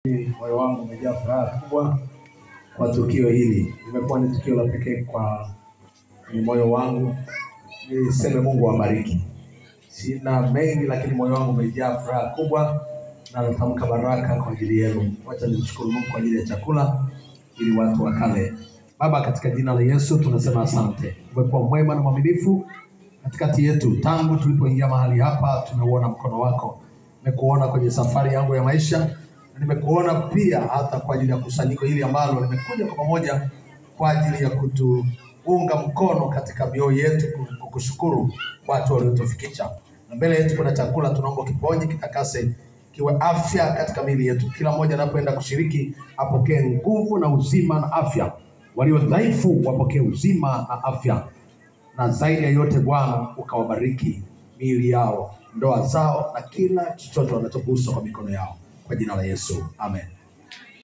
Moyo wangu umejaa furaha kubwa kwa tukio hili. Limekuwa ni tukio la pekee kwa moyo wangu. Niseme Mungu awabariki. Sina mengi lakini moyo wangu umejaa furaha kubwa na natamka baraka kwa ajili yenu. Wacha nimshukuru Mungu kwa ajili ya chakula ili watu wakale. Baba, katika jina la Yesu tunasema asante. Umekuwa mwema na mwaminifu katikati yetu. Tangu tulipoingia mahali hapa tumeuona mkono wako. Nimekuona kwenye safari yangu ya maisha. Nimekuona pia hata kwa ajili ya kusanyiko hili ambalo nimekuja kwa pamoja kwa ajili ya kutuunga mkono katika mioyo yetu, kukushukuru watu waliotufikisha. Na mbele yetu kuna chakula, tunaomba kiponye, kitakase, kiwe afya katika miili yetu. Kila mmoja anapoenda kushiriki apokee nguvu na uzima na afya. Walio dhaifu wapokee uzima na afya. Na zaidi ya yote Bwana ukawabariki miili yao, ndoa zao na kila chochote wanachogusa kwa mikono yao. Kwa jina la Yesu. Amen.